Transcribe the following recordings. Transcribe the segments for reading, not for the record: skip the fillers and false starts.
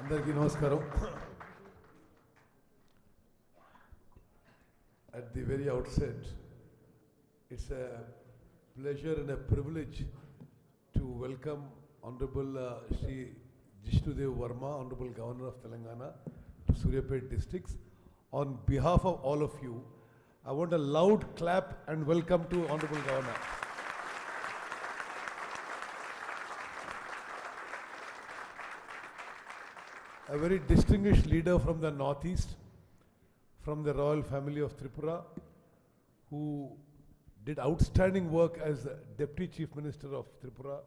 Andarki namaskaram. At the very outset, it's a pleasure and a privilege to welcome Honorable Shri Jishnu Varma, Honorable Governor of Telangana, to Suryapet districts. On behalf of all of you, I want a loud clap and welcome to Honorable Governor. A very distinguished leader from the Northeast, from the royal family of Tripura, who did outstanding work as Deputy Chief Minister of Tripura.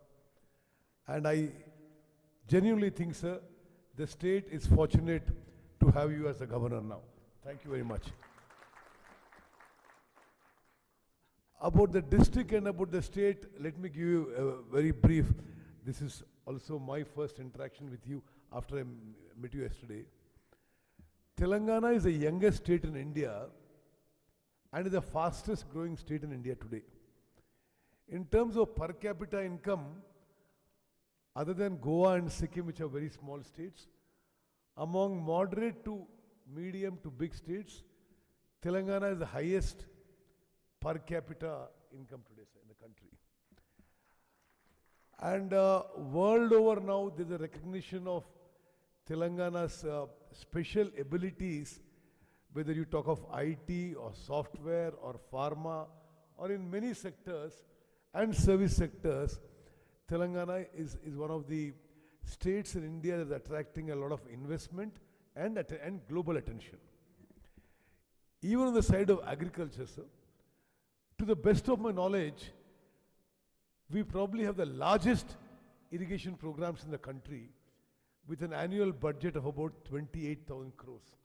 And I genuinely think, sir, the state is fortunate to have you as a governor now. Thank you very much. About the district and about the state, let me give you a very brief. This is also my first interaction with you after I met you yesterday. Telangana is the youngest state in India and is the fastest growing state in India today. In terms of per capita income, other than Goa and Sikkim, which are very small states, among moderate to medium to big states, Telangana is the highest per capita income today, sir, in the country. And world over now, there's a recognition of Telangana's special abilities, whether you talk of IT or software or pharma or in many sectors and service sectors. Telangana is one of the states in India that is attracting a lot of investment and global attention. Even on the side of agriculture, sir, to the best of my knowledge, we probably have the largest irrigation programs in the country with an annual budget of about 28,000 crores.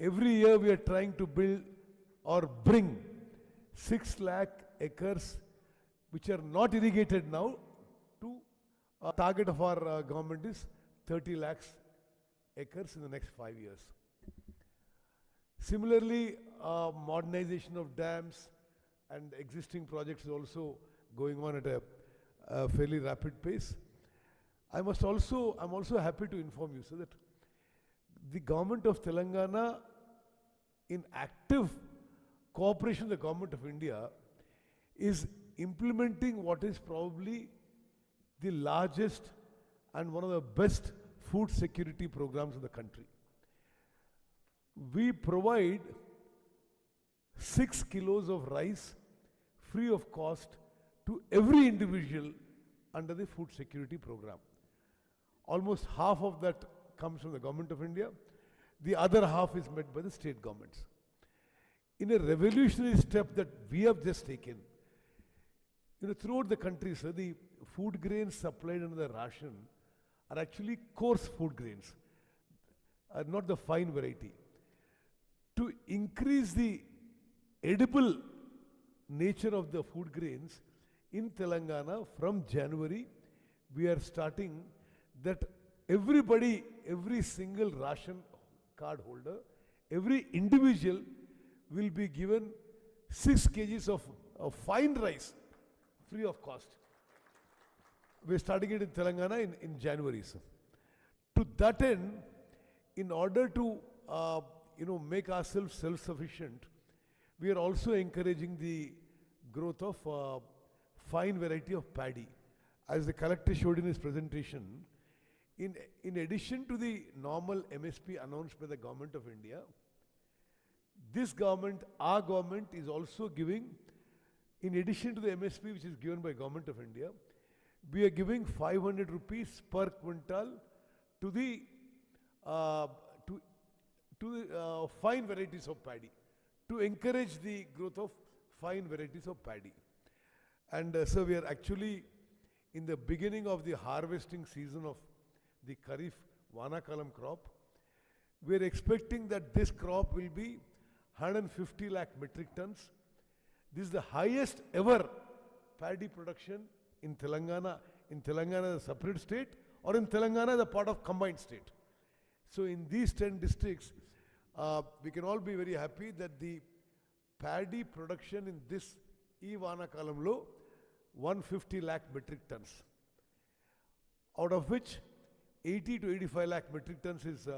Every year we are trying to build or bring 6 lakh acres which are not irrigated now to a target of our government is 30 lakhs acres in the next 5 years. Similarly, modernization of dams and existing projects is also going on at a fairly rapid pace. I'm also happy to inform you, sir, that the government of Telangana, in active cooperation with the government of India, is implementing what is probably the largest and one of the best food security programs in the country. We provide 6 kilos of rice free of cost to every individual under the food security program. Almost half of that comes from the government of India. The other half is met by the state governments. In a revolutionary step that we have just taken, throughout the country, sir, the food grains supplied under the ration are actually coarse food grains, are not the fine variety. To increase the edible nature of the food grains in Telangana from January, we are starting that everybody, every single ration card holder, every individual will be given 6 kgs of fine rice free of cost. We're starting it in Telangana in January, sir. To that end, in order to make ourselves self-sufficient, we are also encouraging the growth of fine variety of paddy. As the collector showed in his presentation, in addition to the normal MSP announced by the government of India, this government, our government, is also giving, in addition to the MSP which is given by government of India, we are giving 500 rupees per quintal to the fine varieties of paddy, to encourage the growth of fine varieties of paddy. And so we are actually in the beginning of the harvesting season of the Kharif Vanakalam crop. We are expecting that this crop will be 150 lakh metric tons. This is the highest ever paddy production in Telangana. In Telangana as a separate state, or in Telangana as a part of combined state. So in these 10 districts, we can all be very happy that the paddy production in this Vanakalamlo 150 lakh metric tons, out of which 80 to 85 lakh metric tons is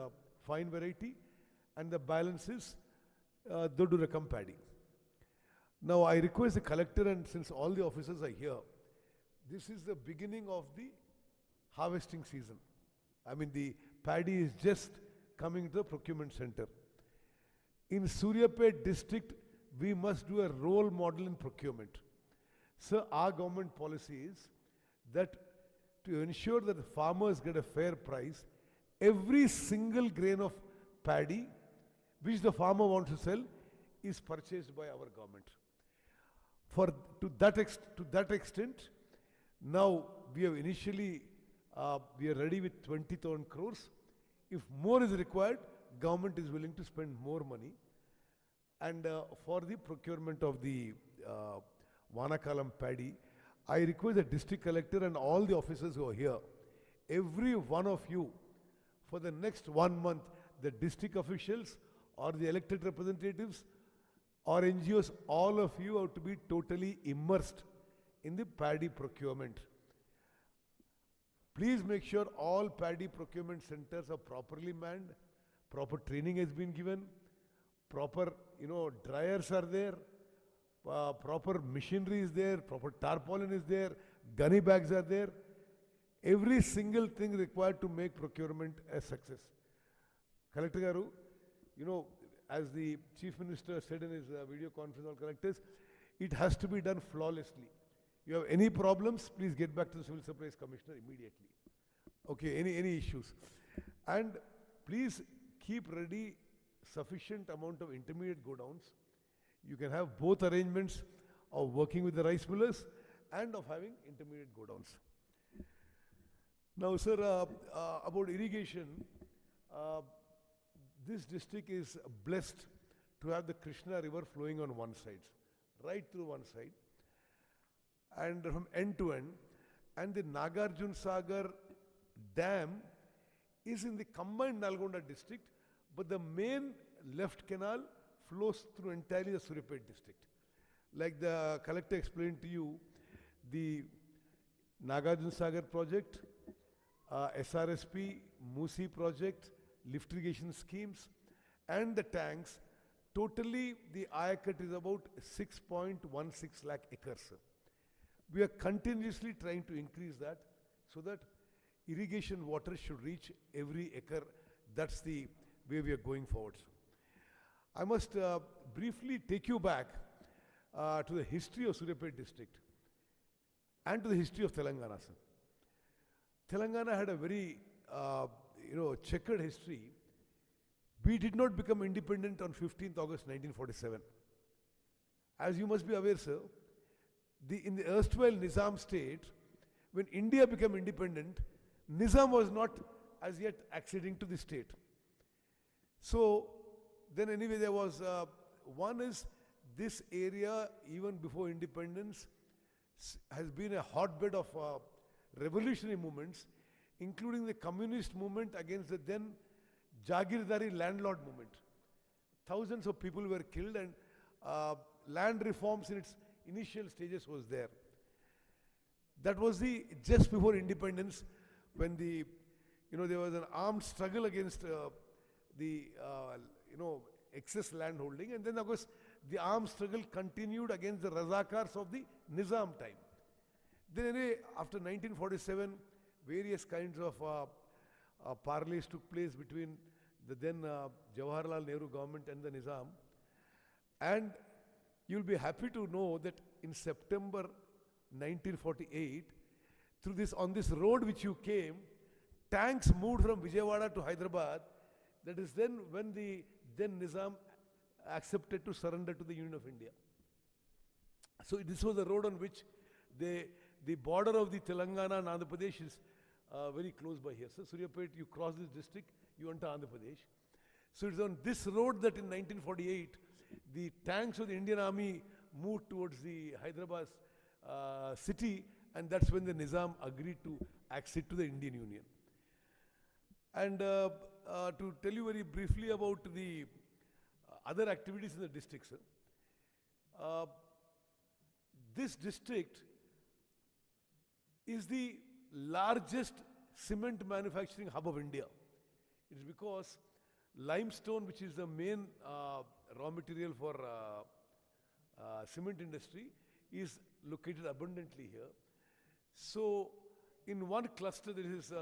fine variety, and the balance is Dodu Rakam paddy. Now I request the collector, and since all the officers are here, this is the beginning of the harvesting season. I mean, the paddy is just coming to the procurement center. In Suryapet district, we must do a role model in procurement. So our government policy is that to ensure that the farmers get a fair price, every single grain of paddy which the farmer wants to sell is purchased by our government. To that extent, now we have initially, we are ready with 20,000 crores. If more is required, government is willing to spend more money. And for the procurement of the Vanakalam paddy, I request the district collector and all the officers who are here, every one of you, for the next 1 month, the district officials or the elected representatives or NGOs, all of you have to be totally immersed in the paddy procurement. Please make sure all paddy procurement centers are properly manned, proper training has been given, proper dryers are there, proper machinery is there, proper tarpaulin is there, gunny bags are there. Every single thing required to make procurement a success. Collector Garu, as the Chief Minister said in his video conference on collectors, it has to be done flawlessly. You have any problems, please get back to the Civil Supplies Commissioner immediately. Okay, any issues. And please keep ready sufficient amount of intermediate godowns. You can have both arrangements of working with the rice millers and of having intermediate godowns. Now, sir, about irrigation, this district is blessed to have the Krishna river flowing on one side, right through one side, and from end to end. And the Nagarjun Sagar dam is in the combined Nalgonda district, but the main left canal flows through entirely the Suryapet district. Like the collector explained to you, the Nagarjun Sagar project, SRSP, Musi project, lift irrigation schemes, and the tanks, totally the Ayakat is about 6.16 lakh acres. We are continuously trying to increase that so that irrigation water should reach every acre. That's the way we are going forward. I must briefly take you back to the history of Suryapet district and to the history of Telangana, sir. Telangana had a very checkered history. We did not become independent on 15th August 1947. As you must be aware, sir, in the erstwhile Nizam state, when India became independent, Nizam was not as yet acceding to the state. So then anyway there was, one is this area even before independence has been a hotbed of revolutionary movements, including the communist movement against the then Jagirdari landlord movement. Thousands of people were killed, and land reforms in its initial stages was there. That was just before independence, when there was an armed struggle against the excess land holding, and then of course the armed struggle continued against the Razakars of the Nizam time. Then anyway, after 1947, various kinds of parleys took place between the then Jawaharlal Nehru government and the Nizam. And you'll be happy to know that in September 1948, on this road which you came, tanks moved from Vijayawada to Hyderabad. That is then when the then Nizam accepted to surrender to the Union of India. So this was the road on which the border of the Telangana and Andhra Pradesh is very close by here. So Suryapet, you cross this district, you enter Andhra Pradesh. So it's on this road that in 1948, the tanks of the Indian Army moved towards the Hyderabad city, and that's when the Nizam agreed to accede to the Indian Union. And to tell you very briefly about the other activities in the district, sir. This district is the largest cement manufacturing hub of India. It is because limestone, which is the main raw material for cement industry, is located abundantly here. So, in one cluster, there is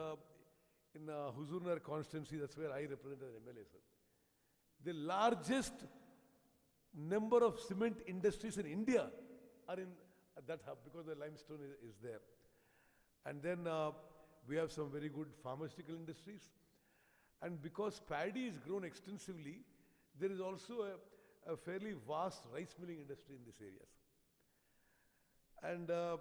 in Huzurnagar constituency, that's where I represent as an MLA, sir. The largest number of cement industries in India are in that hub because the limestone is there. And then we have some very good pharmaceutical industries. And because paddy is grown extensively, there is also a fairly vast rice milling industry in these areas. And